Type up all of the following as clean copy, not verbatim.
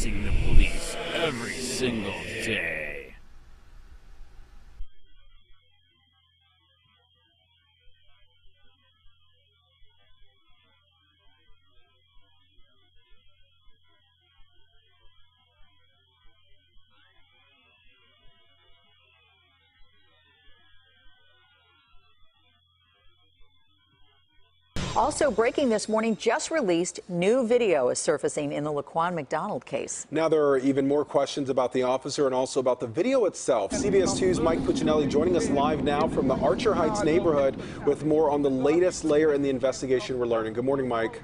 facing the police every single day. Also breaking this morning, just released new video is surfacing in the Laquan McDonald case. Now there are even more questions about the officer and also about the video itself. CBS 2's Mike Puccinelli joining us live now from the Archer Heights neighborhood with more on the latest layer in the investigation we're learning. Good morning, Mike.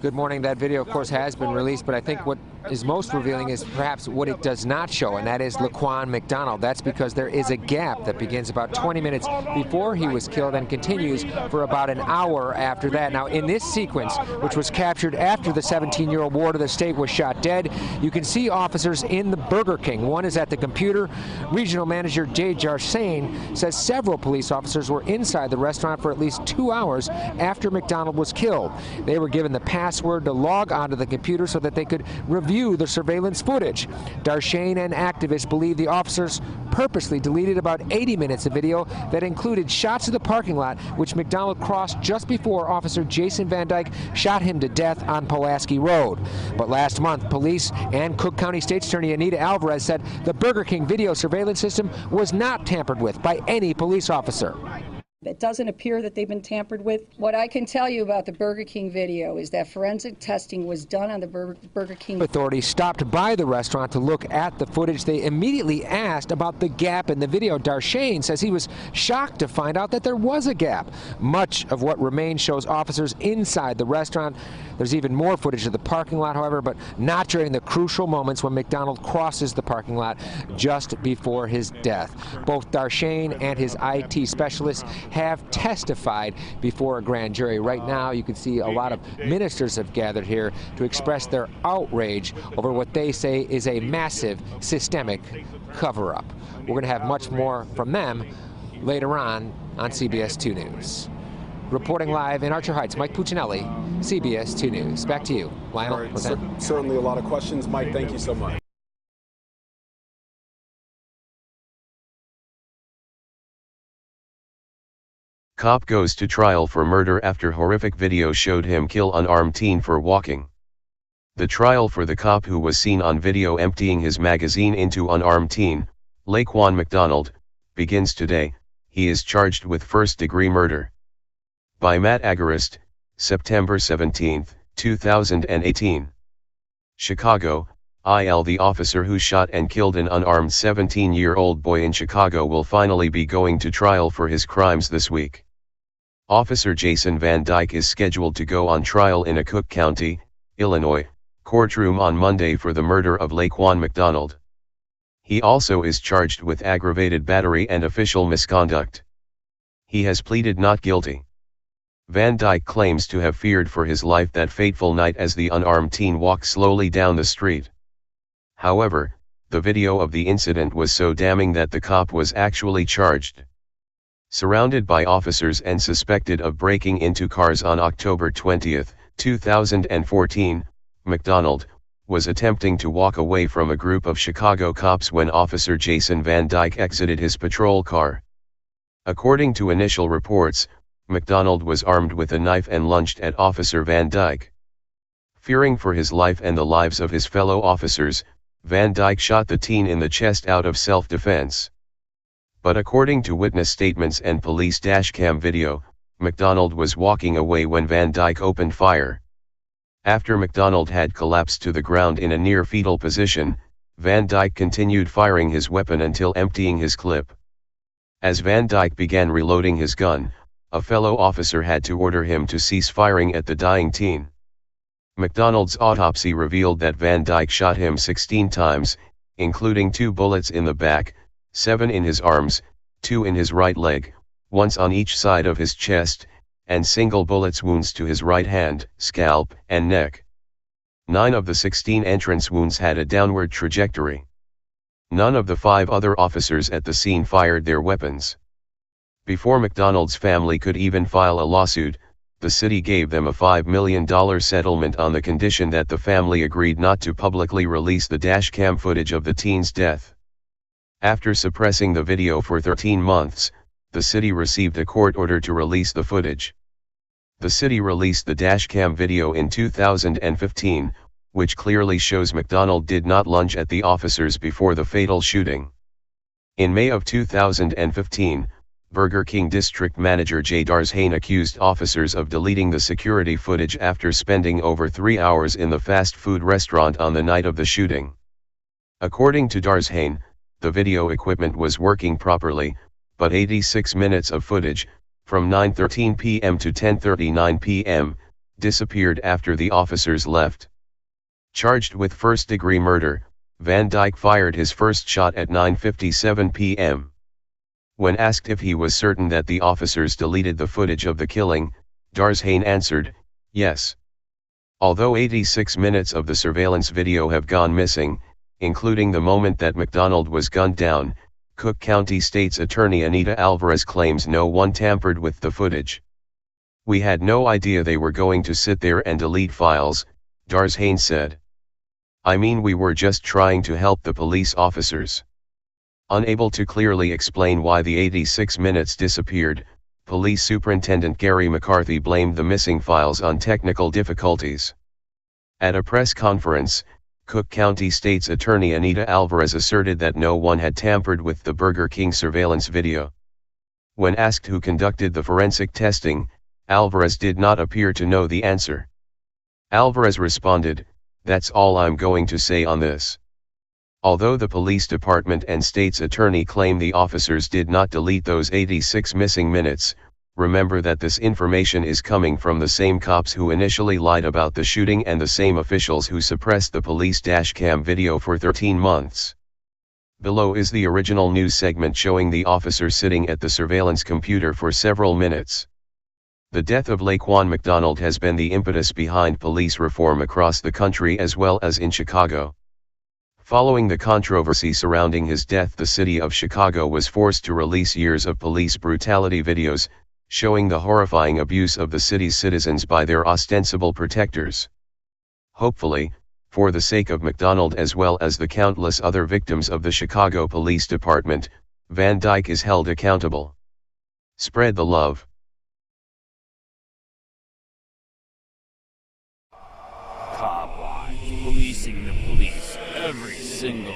Good morning. That video, of course, has been released, but I think what is most revealing is perhaps what it does not show, and that is Laquan McDonald. That's because there is a gap that begins about 20 minutes before he was killed and continues for about an hour after that. Now, in this sequence, which was captured after the 17-year-old ward of the state was shot dead, you can see officers in the Burger King. One is at the computer. Regional manager Jay Jarsane says several police officers were inside the restaurant for at least 2 hours after McDonald was killed. They were given the password to log onto the computer so that they could review the surveillance footage. Darshane and activists believe the officers purposely deleted about 80 minutes of video that included shots of the parking lot, which McDonald crossed just before Officer Jason Van Dyke shot him to death on Pulaski Road. But last month, police and Cook County State's Attorney Anita Alvarez said the Burger King video surveillance system was not tampered with by any police officer. It doesn't appear that they've been tampered with. What I can tell you about the Burger King video is that forensic testing was done on the Burger King. Authorities stopped by the restaurant to look at the footage. They immediately asked about the gap in the video. Darshane says he was shocked to find out that there was a gap. Much of what remains shows officers inside the restaurant. There's even more footage of the parking lot, however, but not during the crucial moments when McDonald crosses the parking lot just before his death. Both Darshane and his IT specialists have testified before a grand jury. Right now, you can see a lot of ministers have gathered here to express their outrage over what they say is a massive systemic cover-up. We're going to have much more from them later on CBS 2 News. Reporting live in Archer Heights, Mike Puccinelli, CBS 2 News. Back to you, Lionel. Right, certainly a lot of questions. Mike, thank you so much. Cop goes to trial for murder after horrific video showed him kill unarmed teen for walking. The trial for the cop who was seen on video emptying his magazine into unarmed teen, Laquan McDonald, begins today. He is charged with first-degree murder. By Matt Agarist, September 17, 2018. Chicago, IL. The officer who shot and killed an unarmed 17-year-old boy in Chicago will finally be going to trial for his crimes this week. Officer Jason Van Dyke is scheduled to go on trial in a Cook County, Illinois, courtroom on Monday for the murder of Laquan McDonald. He also is charged with aggravated battery and official misconduct. He has pleaded not guilty. Van Dyke claims to have feared for his life that fateful night as the unarmed teen walked slowly down the street. However, the video of the incident was so damning that the cop was actually charged. Surrounded by officers and suspected of breaking into cars on October 20, 2014, McDonald was attempting to walk away from a group of Chicago cops when Officer Jason Van Dyke exited his patrol car. According to initial reports, McDonald was armed with a knife and lunged at Officer Van Dyke. Fearing for his life and the lives of his fellow officers, Van Dyke shot the teen in the chest out of self-defense. But according to witness statements and police dashcam video, McDonald was walking away when Van Dyke opened fire. After McDonald had collapsed to the ground in a near-fetal position, Van Dyke continued firing his weapon until emptying his clip. As Van Dyke began reloading his gun, a fellow officer had to order him to cease firing at the dying teen. McDonald's autopsy revealed that Van Dyke shot him 16 times, including 2 bullets in the back, 7 in his arms, 2 in his right leg, once on each side of his chest, and single bullets wounds to his right hand, scalp, and neck. 9 of the 16 entrance wounds had a downward trajectory. None of the 5 other officers at the scene fired their weapons. Before McDonald's family could even file a lawsuit, the city gave them a $5 million settlement on the condition that the family agreed not to publicly release the dashcam footage of the teen's death. After suppressing the video for 13 months, the city received a court order to release the footage. The city released the dashcam video in 2015, which clearly shows McDonald did not lunge at the officers before the fatal shooting. In May of 2015, Burger King District Manager J. Darzhane accused officers of deleting the security footage after spending over 3 hours in the fast food restaurant on the night of the shooting. According to Darzhane, the video equipment was working properly, but 86 minutes of footage, from 9:13 p.m. to 10:39 p.m., disappeared after the officers left. Charged with first-degree murder, Van Dyke fired his first shot at 9:57 p.m. When asked if he was certain that the officers deleted the footage of the killing, Darzhane answered, yes. Although 86 minutes of the surveillance video have gone missing, including the moment that McDonald was gunned down, Cook County State's Attorney Anita Alvarez claims no one tampered with the footage. We had no idea they were going to sit there and delete files, Darzhane said. I mean, we were just trying to help the police officers. Unable to clearly explain why the 86 minutes disappeared, Police Superintendent Gary McCarthy blamed the missing files on technical difficulties. At a press conference, Cook County State's Attorney Anita Alvarez asserted that no one had tampered with the Burger King surveillance video. When asked who conducted the forensic testing, Alvarez did not appear to know the answer. Alvarez responded, "That's all I'm going to say on this." Although the police department and state's attorney claim the officers did not delete those 86 missing minutes, remember that this information is coming from the same cops who initially lied about the shooting and the same officials who suppressed the police dashcam video for 13 months. Below is the original news segment showing the officer sitting at the surveillance computer for several minutes. The death of Laquan McDonald has been the impetus behind police reform across the country as well as in Chicago. Following the controversy surrounding his death, the city of Chicago was forced to release years of police brutality videos, showing the horrifying abuse of the city's citizens by their ostensible protectors. Hopefully, for the sake of McDonald as well as the countless other victims of the Chicago Police Department, Van Dyke is held accountable. Spread the love. COPWATCH, policing the police every single